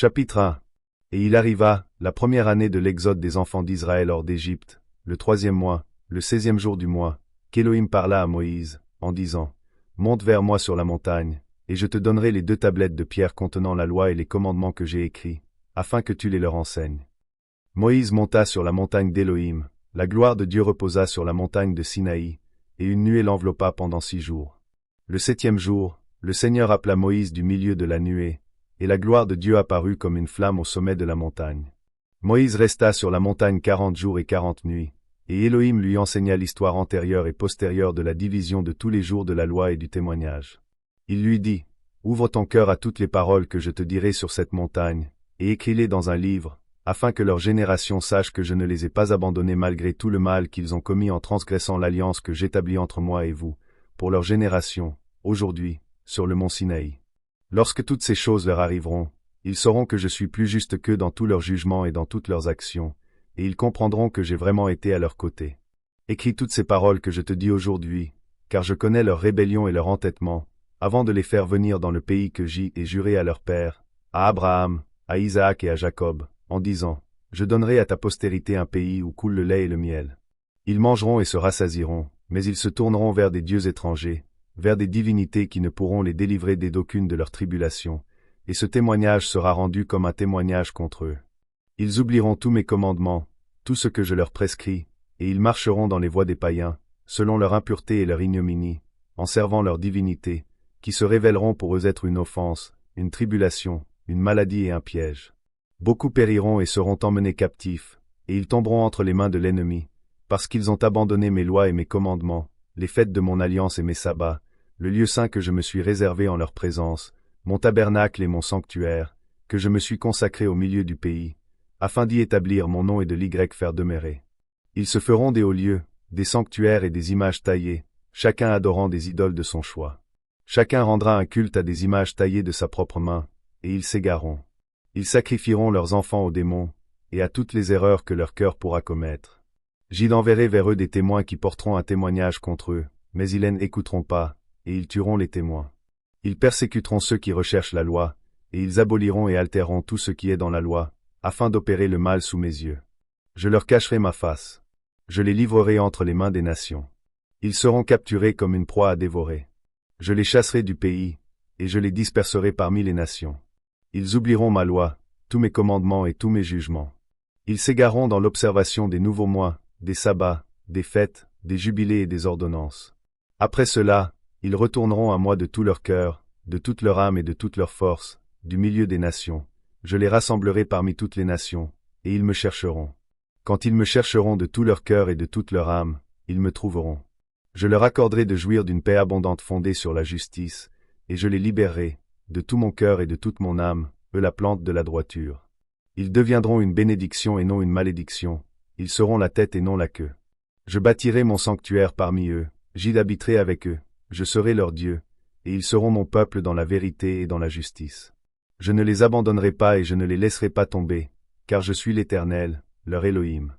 Chapitre 1. Et il arriva, la première année de l'exode des enfants d'Israël hors d'Égypte, le 3e mois, le 16e jour du mois, qu'Élohim parla à Moïse, en disant, Monte vers moi sur la montagne, et je te donnerai les 2 tablettes de pierre contenant la loi et les commandements que j'ai écrits, afin que tu les leur enseignes. Moïse monta sur la montagne d'Élohim, la gloire de Dieu reposa sur la montagne de Sinaï, et une nuée l'enveloppa pendant 6 jours. Le 7e jour, le Seigneur appela Moïse du milieu de la nuée, et la gloire de Dieu apparut comme une flamme au sommet de la montagne. Moïse resta sur la montagne 40 jours et 40 nuits, et Élohim lui enseigna l'histoire antérieure et postérieure de la division de tous les jours de la loi et du témoignage. Il lui dit, Ouvre ton cœur à toutes les paroles que je te dirai sur cette montagne, et écris-les dans un livre, afin que leur génération sache que je ne les ai pas abandonnés malgré tout le mal qu'ils ont commis en transgressant l'alliance que j'établis entre moi et vous, pour leur génération, aujourd'hui, sur le mont Sinaï. Lorsque toutes ces choses leur arriveront, ils sauront que je suis plus juste qu'eux dans tous leurs jugements et dans toutes leurs actions, et ils comprendront que j'ai vraiment été à leur côté. Écris toutes ces paroles que je te dis aujourd'hui, car je connais leur rébellion et leur entêtement, avant de les faire venir dans le pays que j'y ai juré à leur père, à Abraham, à Isaac et à Jacob, en disant, Je donnerai à ta postérité un pays où coule le lait et le miel. Ils mangeront et se rassasieront, mais ils se tourneront vers des dieux étrangers, vers des divinités qui ne pourront les délivrer d'aucune de leurs tribulations, et ce témoignage sera rendu comme un témoignage contre eux. Ils oublieront tous mes commandements, tout ce que je leur prescris, et ils marcheront dans les voies des païens, selon leur impureté et leur ignominie, en servant leurs divinités, qui se révéleront pour eux être une offense, une tribulation, une maladie et un piège. Beaucoup périront et seront emmenés captifs, et ils tomberont entre les mains de l'ennemi, parce qu'ils ont abandonné mes lois et mes commandements, les fêtes de mon alliance et mes sabbats, le lieu saint que je me suis réservé en leur présence, mon tabernacle et mon sanctuaire, que je me suis consacré au milieu du pays, afin d'y établir mon nom et de l'y faire demeurer. Ils se feront des hauts lieux, des sanctuaires et des images taillées, chacun adorant des idoles de son choix. Chacun rendra un culte à des images taillées de sa propre main, et ils s'égareront. Ils sacrifieront leurs enfants aux démons, et à toutes les erreurs que leur cœur pourra commettre. J'y enverrai vers eux des témoins qui porteront un témoignage contre eux, mais ils n'écouteront pas, et ils tueront les témoins. Ils persécuteront ceux qui recherchent la loi, et ils aboliront et altéreront tout ce qui est dans la loi, afin d'opérer le mal sous mes yeux. Je leur cacherai ma face. Je les livrerai entre les mains des nations. Ils seront capturés comme une proie à dévorer. Je les chasserai du pays, et je les disperserai parmi les nations. Ils oublieront ma loi, tous mes commandements et tous mes jugements. Ils s'égareront dans l'observation des nouveaux mois, des sabbats, des fêtes, des jubilés et des ordonnances. Après cela, ils retourneront à moi de tout leur cœur, de toute leur âme et de toute leur force, du milieu des nations. Je les rassemblerai parmi toutes les nations, et ils me chercheront. Quand ils me chercheront de tout leur cœur et de toute leur âme, ils me trouveront. Je leur accorderai de jouir d'une paix abondante fondée sur la justice, et je les libérerai, de tout mon cœur et de toute mon âme, eux la plante de la droiture. Ils deviendront une bénédiction et non une malédiction, ils seront la tête et non la queue. Je bâtirai mon sanctuaire parmi eux, j'y habiterai avec eux, je serai leur Dieu, et ils seront mon peuple dans la vérité et dans la justice. Je ne les abandonnerai pas et je ne les laisserai pas tomber, car je suis l'Éternel, leur Élohim.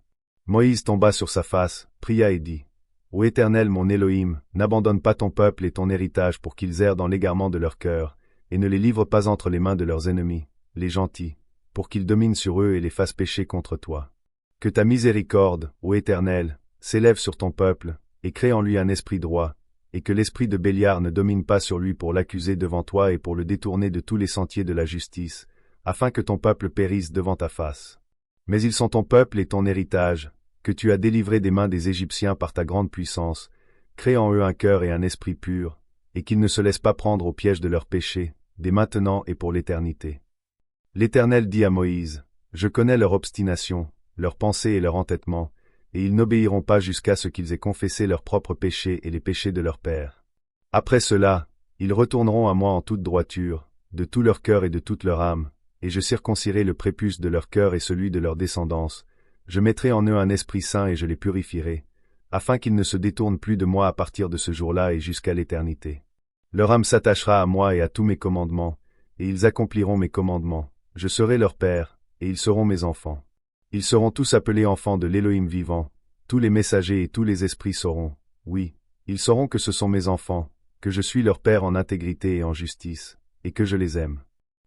Moïse tomba sur sa face, pria et dit, Ô Éternel mon Élohim, n'abandonne pas ton peuple et ton héritage pour qu'ils errent dans l'égarement de leur cœur, et ne les livre pas entre les mains de leurs ennemis, les gentils, pour qu'ils dominent sur eux et les fassent pécher contre toi. Que ta miséricorde, ô Éternel, s'élève sur ton peuple, et crée en lui un esprit droit, et que l'esprit de Béliar ne domine pas sur lui pour l'accuser devant toi et pour le détourner de tous les sentiers de la justice, afin que ton peuple périsse devant ta face. Mais ils sont ton peuple et ton héritage, que tu as délivré des mains des Égyptiens par ta grande puissance, crée en eux un cœur et un esprit pur, et qu'ils ne se laissent pas prendre au piège de leurs péchés, dès maintenant et pour l'éternité. L'Éternel dit à Moïse, Je connais leur obstination, leur pensée et leur entêtement, et ils n'obéiront pas jusqu'à ce qu'ils aient confessé leurs propres péchés et les péchés de leurs pères. Après cela, ils retourneront à moi en toute droiture, de tout leur cœur et de toute leur âme, et je circoncirai le prépuce de leur cœur et celui de leur descendance, je mettrai en eux un esprit saint et je les purifierai, afin qu'ils ne se détournent plus de moi à partir de ce jour-là et jusqu'à l'éternité. Leur âme s'attachera à moi et à tous mes commandements, et ils accompliront mes commandements, je serai leur père, et ils seront mes enfants. Ils seront tous appelés enfants de l'Élohim vivant, tous les messagers et tous les esprits sauront, oui, ils sauront que ce sont mes enfants, que je suis leur père en intégrité et en justice, et que je les aime.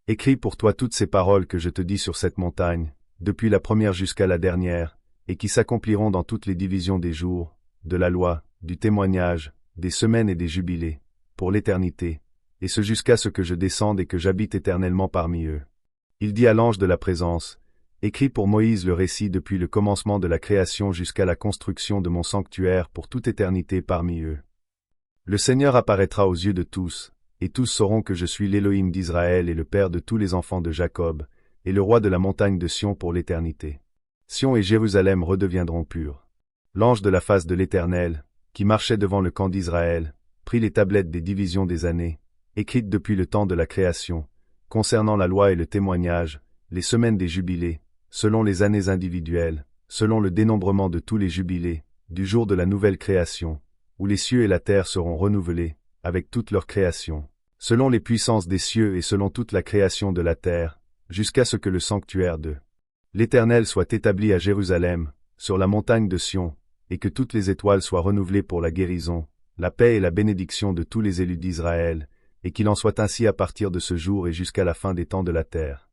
Écris pour toi toutes ces paroles que je te dis sur cette montagne, depuis la première jusqu'à la dernière, et qui s'accompliront dans toutes les divisions des jours, de la loi, du témoignage, des semaines et des jubilés, pour l'éternité, et ce jusqu'à ce que je descende et que j'habite éternellement parmi eux. Il dit à l'ange de la présence, écris pour Moïse le récit depuis le commencement de la création jusqu'à la construction de mon sanctuaire pour toute éternité parmi eux. Le Seigneur apparaîtra aux yeux de tous, et tous sauront que je suis l'Élohim d'Israël et le Père de tous les enfants de Jacob, et le roi de la montagne de Sion pour l'éternité. Sion et Jérusalem redeviendront purs. L'ange de la face de l'Éternel, qui marchait devant le camp d'Israël, prit les tablettes des divisions des années, écrites depuis le temps de la création, concernant la loi et le témoignage, les semaines des jubilés, selon les années individuelles, selon le dénombrement de tous les jubilés, du jour de la nouvelle création, où les cieux et la terre seront renouvelés, avec toute leur création, selon les puissances des cieux et selon toute la création de la terre, jusqu'à ce que le sanctuaire de l'Éternel soit établi à Jérusalem, sur la montagne de Sion, et que toutes les étoiles soient renouvelées pour la guérison, la paix et la bénédiction de tous les élus d'Israël, et qu'il en soit ainsi à partir de ce jour et jusqu'à la fin des temps de la terre.